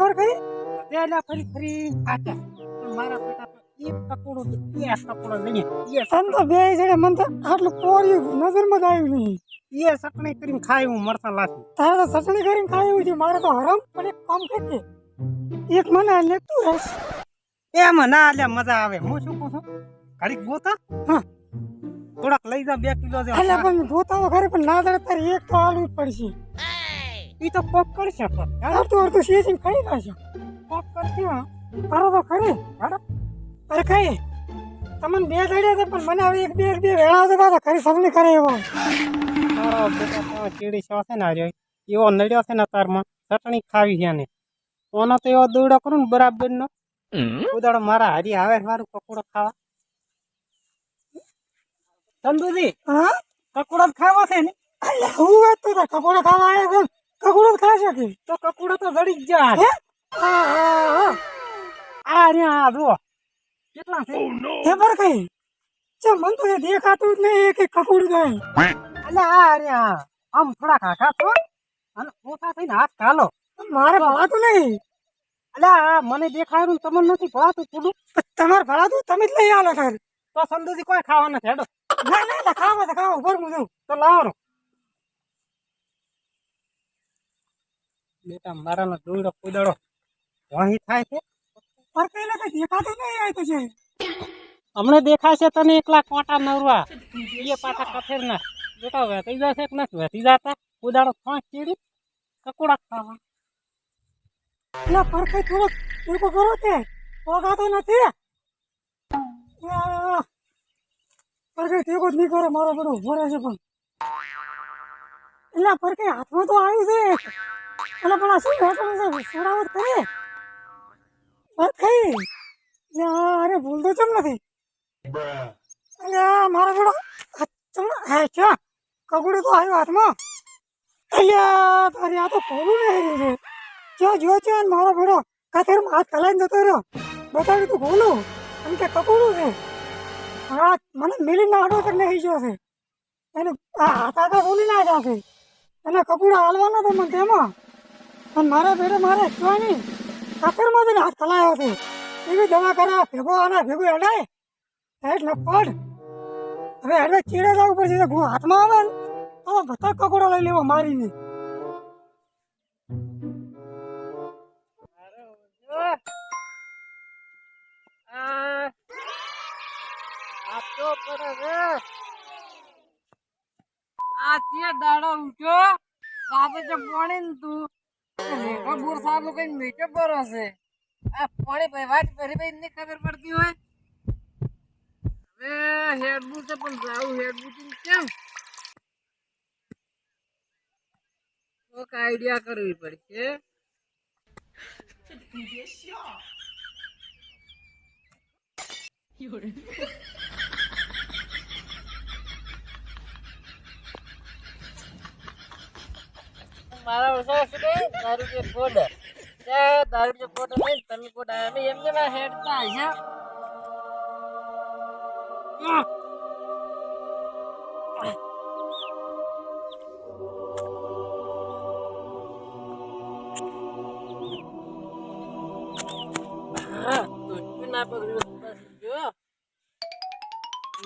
પર કઈ તેલા ફરી ફરી ખાતા મારા બેટા તો એક કકોડો તો એ કકોડો લઈ તન તો બે જણે મન તો આટલું પોર્યું નજરમાં જ આવ્યું નહીં. એ સકણી કરીને ખાય હું મરતા લાખી તારે તો ચટણી કરીને ખાયું છે, મારે તો હરામ પણ એક કામ કરજે, એક મને આલે તું રસ. એમાં ના લે મજા આવે. હું શું કહું છું ઘડીક ગોતા હા થોડાક લઈ જા 2 કિલો જેવા. એટલે પણ જોતા તો ખરી પણ ના દે તારે એક તો આલવું જ પડશે. ઈ તો કોક કરશે પણ અડધું અડધું શેચીને ખાઈ નાખશે. કોક કરશે હા. કરો તો ખરી હાડો અરે કઈ તમને બે દડ્યા છે પણ મને હવે એક બે વેળા તો પાછા ખરી સબલી કરે એવો. તારો બેટા તો ચીડી સો છે ને આર્યો એવો નડ્યો છે ને તારમાં ચટણી ખાવી છે ને ઓનો તો એવો દોડો કરું ને બરાબર નો ઉદાડો મારા હારી આવે મારું પકોડો ખાવા. ચંદુજી હા કકોડો ખાવો છે ને અલ્યા હું વાત તો કકોડા ખાવા આવ્યા છે, કકોડો જ ખાશે કે તો કકોડો તો જડી જ જાય. હે હા હા હા આ રહ્યા આ જુઓ કેટલા છે. હે પર કઈ છે મન તો એ દેખાતું જ નહીં એક એક કકોડું નહીં. એટલે આ રહ્યા આમ થોડા કાકા તો અને ઓછા થઈને હાથ કાલો. મારે ભળાતું નહીં. એટલે આ મને દેખાયું ને તમને નથી ભળાતું પૂરું. તમારે ભળાતું તમે જ લઈ આલો તાર. તો સંદુજી કોઈ ખાવા નથી હેડો ના ના ખાવા તો ખાવા ઉપર હું જાઉં. તો લાવો બેટા મારાનો દોડો કુદડો વહી થાય છે. પર કઈ ના કઈ દેખાતું નહીં આ તો છે. હમણે દેખાશે તને એકલા કોટા નરવા એ પાછા કથેર ના બેટા વેતી જશે કે નથી વેતી જતા કુદાડો ફાંસ ચીડી કકોડા ખાવા. એટલે પર કઈ થોડોક ટેકો કરો કે પોગાતો નથી. પર કઈ ટેકો જ નહીં કરે મારો બધો ઉભો રહે છે પણ એટલે પર કઈ હાથમાં તો આવ્યું છે એટલે પણ આ શું હોટલ છે સોડાવત કરે પર કઈ અરે ભૂલતો ચમ નથી. એટલે મારો બધો હે ચા કગુડો તો આવ્યો હાથમાં. અલ્યા તારી આ તો પોલું નહીં છે. જો જો છે મારો ભેડો કાતરમાં હાથ કલાઈને જતો રહ્યો. બતાવી તું ખોલું એમ કે કપૂરું છે. હા મને મિલી નાડો તક નહીં ગયો છે એને આ હાથ આગળ ખોલી ના જશે એને કપૂડા હાલવાના તો મને તેમાં અને મારા ભેડે મારે કહેવાની કાતરમાં જઈને હાથ કલાયો છે. એવી દવા કરા ભેગો આના ભેગું હેડાય હેઠ ન પડ. હવે હેડવે ચીડે જવું પડશે હાથમાં આવે ને તો બધા કકોડા લઈ લેવા મારીને. આ તે દાડો ઉઠ્યો બાપે જે પાણી ને તું રેખો બોર સાલો કઈ મીઠો બરો છે. આ પાણી ભાઈ વાત કરી ભાઈ ને ખબર પડતી હોય. હવે હેડબુ છે પણ જાવું હેડબુ કેમ કોક આઈડિયા કરવી પડશે. મારા ઓછા છે દારૂ કે કોડ ત્યાં દારૂ કે કોડ નહીં તમે કોડ આવે એમને ના હેડતા છે.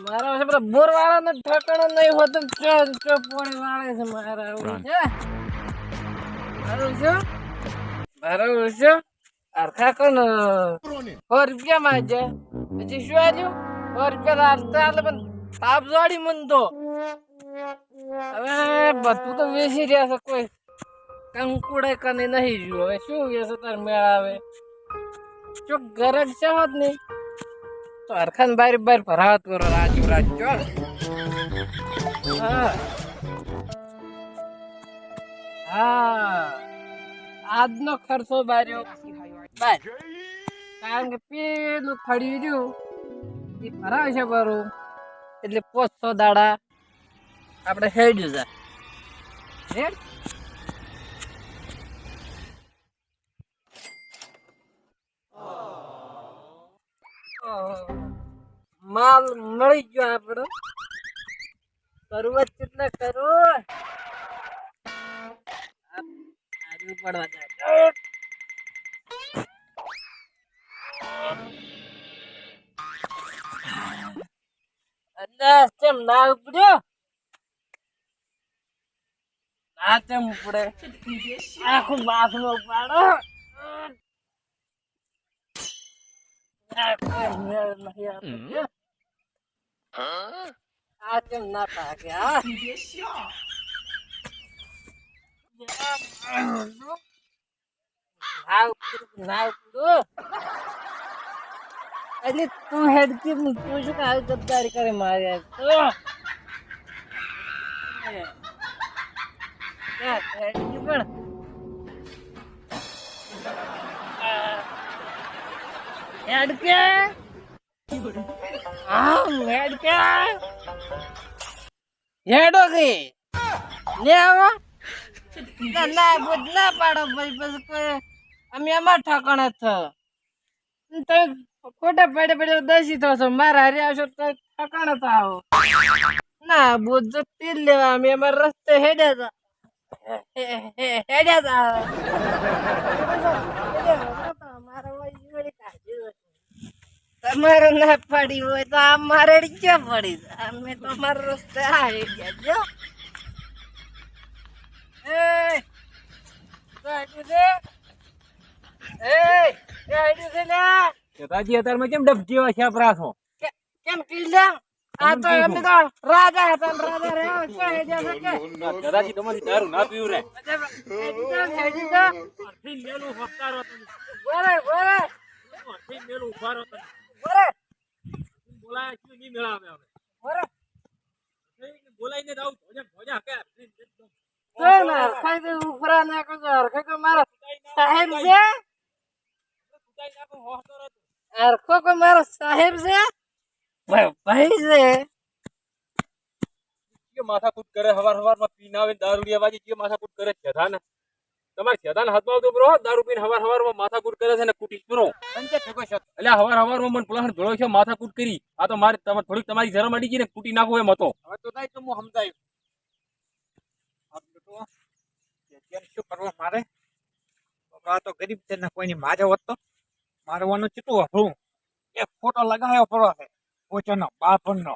મારા પાસે પેલા બોર વાળા નો ઠકાણો નહીં હોતો ચો પોણી વાળે છે મારા એવું છે. મારું છે અરખા કોણ 100 રૂપિયા માં છે પછી શું આવ્યું 100 રૂપિયા ચાલે પણ તાપ જોડી મન તો હવે બધું તો વેચી રહ્યા છે કોઈ કંકુડે કને નહીં જોયું. હવે શું વેચે તાર મેળાવે ચોક ગરજ છે હોત નહીં તો અરખાન બાર બાર ભરાવત કરો રાજુ રાજ ચોલ. હા હા આજનો ખર્ચો બાર્યો બસ કારણ કે પેલું ખડી રહ્યું એ ભરાવે છે બરું એટલે 500 દાડા આપણે હેડ્યું છે. માલ મળી ગયો આપણો શરૂઆત કેટલા કરો પડવા જાય દસ ચમ ના ઉપડ્યો ના ચમ ઉપડે આખું બાથમાં ઉપાડો આ ચમ ના પાકે હા ના ઉપડું એટલે તું હેડકી તું શું કાલ ગદ્દારી કરે મારે તો હેડકી પણ હેડકે હેડકે હેડો કે લે આવો ના બુધ ના પાડો ભાઈ પછી કોઈ અમે અમાર ઠકાણે તો ખોટા પડે પડે દસી થશો મારા હારે આવશો તો ઠકાણે તો આવો ના બુધ જો તેલ લેવા અમે અમાર રસ્તે હેડ્યા તમારે ના પડી હોય તો અમારે ક્યાં પડી અમે તો અમારા રસ્તે આવી ગયા જો અત્યારમાં કેમ ડબકી હોય છાપરા છો કેમ કીધા આ તો અમે તો રાજા હતા ને રાજા રહ્યા ક્યાં હેડ્યા છે કે દાદાજી તમારી દારૂ ના પીવું રે મારો સાહેબ છે ભાઈ છે માથાકૂટ કરે હવાર પીને આવે દારૂડિયા બાજી જે માથાકૂટ કરે છે ને તમારે છેદાન હાથમાં તો બ્રો દારૂ પીને હવાર માથાકૂટ કરે છે ને કુટીસ બ્રો એટલે હવાર મને પુલાણ ધોળો છે માથાકૂટ કરી આ તો મારે થોડીક તમારી શરમ અડી ગઈ ને કૂટી નાખો એમ હતો હવે તો થાય તો હું સમજાયું શું કરવું મારે આ તો ગરીબ છે ને કોઈની મારે હોત તો મારવાનું ચીટું હતું એક ફોટો લગાવ્યો પડો છે ઓછોનો બાપણનો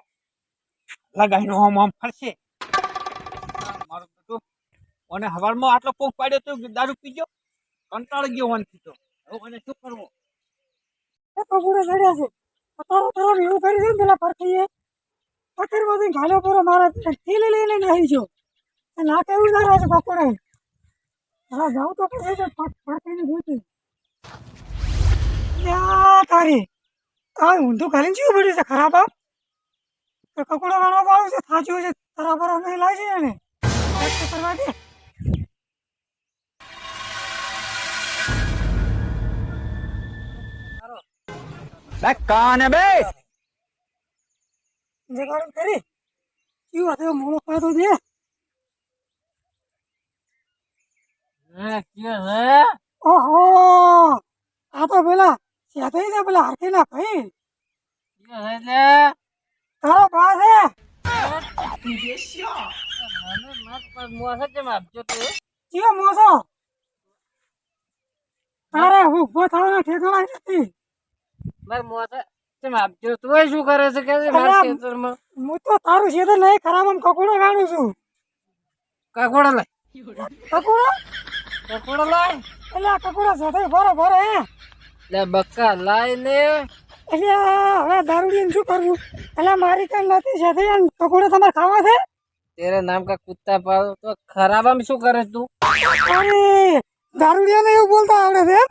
લગાવીનો આમ ફરશે મારું બધું અને હવારમાં આટલો પોક પાડ્યો તો દારૂ પીજો કંટાળી ગયો વનથી તો હવે મને શું કરવું કપૂડે ચડ્યા છે અત્યારે તારા એવું કરી છે ને પેલા પરખીએ પથ્થર બધું ઘાલ્યો પૂરો મારા થેલી લઈને આવી ગયો નાકે એવું ના રહે છે કપૂડે હા જાઉં તો પડે છે પરખીને જોઈતી તારી આ ઊંધું ઘાલીને જીવ પડ્યું છે ખરાબ આપ કકડો ગાળવા વાળું છે થાચ્યું છે તારા પર નહીં લાગે છે એને કરવા દે કાને બે જગાડ કરી જીવ હતો મોળો પાતો દે ઓહો આ તો પેલા સેતાઈ છે પેલા હાથીના ભાઈ તારો બા છે જીવો મોસો તારે ઉભો થવાનો ઠેકાણા નથી શું કરે છે કે હું તો તારું ખેતર નહીં ખરાબ આમ કકોડો ગાણું છું કકોડો લાય કકોડો લાય એટલે આ કકોડો સેતાઈ ભરો હે લે બક્કા લાય ને એટલે હવે દારૂડી શું કરવું એટલે મારી કઈ નથી સેતાઈ કકોડો તમારે ખાવા છે તેરે નામ કા કુત્તા પાડો તો ખરાબ આમ શું કરે તું અરે દારૂડિયાને એવું બોલતા આવડે છે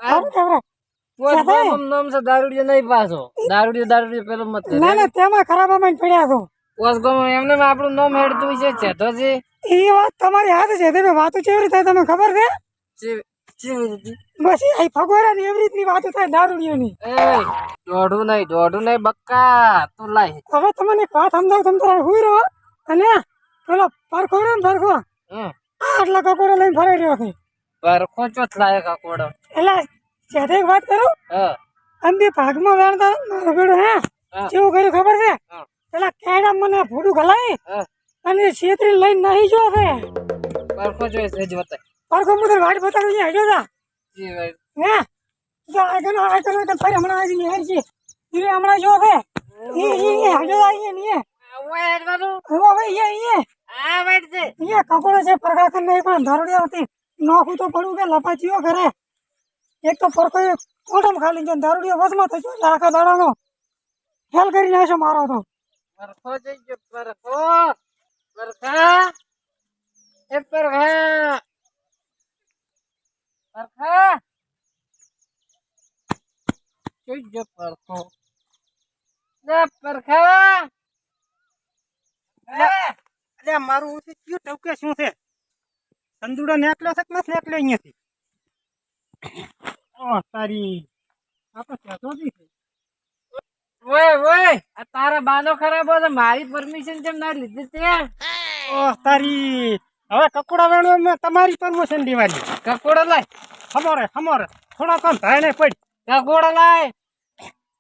સારું કહેવાય નામ છે દારૂડિયો નહીં પાછો દારૂડિયો પેલો મત ના તેમાં ખરાબ આમાં પડ્યા છો ઓસ ગમે એમને આપણું નામ હેડતું છે ચેતો છે એ વાત તમારી હાથ છે તમે વાતો કેવી રીતે તમને ખબર છે બસ એ ફગોરા ની એવી રીતની વાતો થાય દારૂડિયોની દોઢું નહીં બક્કા તું લાય હવે તમને એક વાત સમજાવું તમે તારે હુઈ રહો અને પેલો પરખો રહ્યો ને પરખો આટલા કકોડા લઈને ફરાઈ રહ્યો છે પરખો ચોથ લાય કકોડો એટલે સાથે એક વાત કરું આમ બે ભાગમાં વેણતા મારો બેડો હે કેવું કર્યું ખબર છે પેલા કેડા મને ફોટું ખલાઈ અને છેતરી લઈને નહીં જો છે પરખો જોઈ છે જ બતા પરખો મુદર વાટ બતાડું છે હજો જા હે તો આગળ તો ફરી હમણાં આવી હેર છે ધીરે હમણાં જો છે ये हजो आइए नहीं ઓય હેડવાનું वो भाई ये આ વેટ છે ये ककोड़े से प्रकार करने एक दारूडिया होती नौकू तो पड़ू के लपाचियो करे एक तो पर कोई कोटम खा लीजिए दारूडिया वजमा तो जो लाखा दाड़ा नो खेल करी ना ऐसे मारो तो પરખો જઈજો પરખો પરખા એ પરખા પરખા જઈજો પરખો લે પરખા અરે મારું ઓછું કયું ટવકે શું છે તંદુડો નેકલ્યો છે કે નથી નેકલ્યો અહીંયાથી ઓ તારી આ તો કહેતો જ છે ઓય ઓય આ તારા બાનો ખરાબ હતો મારી પરમિશન કેમ ના લીધી તે ઓ તારી હવે કકોડા વેણો મેં તમારી પરમિશન લેવાની કકોડો લાય હમોરે થોડા કામ ધાણે પડી કકોડો લાય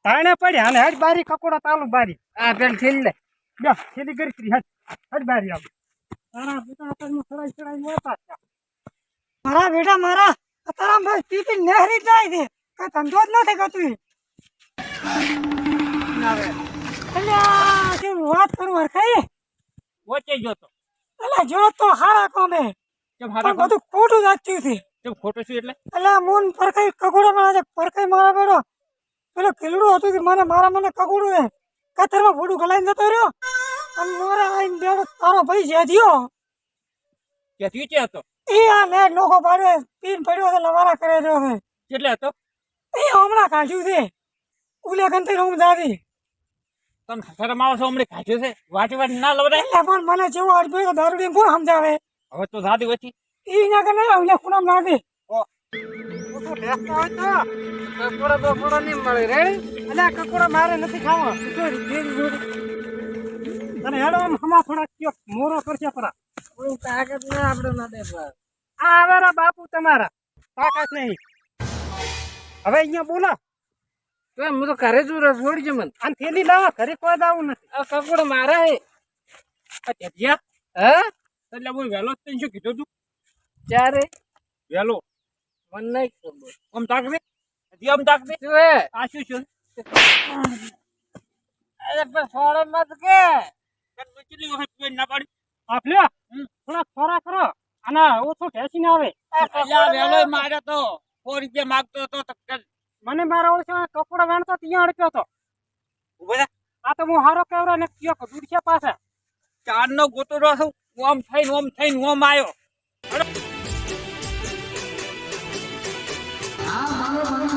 ધાણે પડી અને હજ બારી કકોડા તાલું બારી આ પેલ ઠીલ લે બે સીધી કરી કરી હજ બારી આવ તારા બેટા આતરમાં ચડાઈ મોટા છે મારા બેટા મારા તારા ભાઈ પીપી નહેરી જાય છે કઈ ધંધો જ નથી કરતું અલ્યા શું વાત કરું હરખાઈ વચ્ચે ગયો તો અલ્યા જો તો હારા કોમે કેમ પણ બધું ખોટું જ થયું છે કેમ ખોટો છું એટલે અલ્યા મૂન પરખાઈ કકોડો માં પરખાઈ મારા બેડો પેલો ખીલડું હતું કે મને કકોડું હે કથરમાં ફોડું ગલાઈને જતો રહ્યો અને મોરે આઈને બેડો તારો ભાઈ જેધ્યો ક્યાંથી છે હતો એ આ ને નોખો પાડે પીન પડ્યો છે લવારા કરે રહ્યો છે કેટલે હતો એ હમણાં કાઢ્યું છે ઉલે ગંતી રૂમ દાદી તમે શરમ આવો છો હમણાં કાઢ્યો છે વાટી ના લવડાય એટલે પણ મને જેવો અડધો દારૂડી કોણ સમજાવે હવે તો દાદી વચ્ચે ઈ ના કરે ઉલે ખૂણામ નાખી કકોડો બકોડો નહીં મળે રે અલ્યા કકોડા મારે નથી ખાવા તને હેડો આમ હમા થોડા કયો મોરો કરશે પરા કોઈ તાકાત ના આપણે ના દે પર આ આવેરા બાપુ તમારા તાકાત નહીં હવે અહીંયા બોલા તો હું તો ઘરે જ છોડી છે મને આમ થેલી લાવો ઘરે કોઈ દાવું નથી આ કકોડો મારા હે ત્યાં હે એટલે હું વહેલો જ તને શું કીધું તું ચારે વહેલો મને નહીં ખબર આમ તાક દે હજી આમ તાક દે શું હે આ શું છે અરે પણ છોડે મત કે કેટલી વખત કોઈ ના પાડી આપ્યો થોડા ખોરા કરો અને ઓછું ઠેસી આવે વહેલો માર્યો તો 4 રૂપિયા માંગતો હતો મને મારા ઓળખે કપડા વેણતો ત્યાં અડક્યો હતો ઉભા આ તો હું હારો કેવરો ને કયો દૂર છે પાસે ચાર નો ગોતો છું ઓમ થઈને ઓમ આવ્યો આ મારો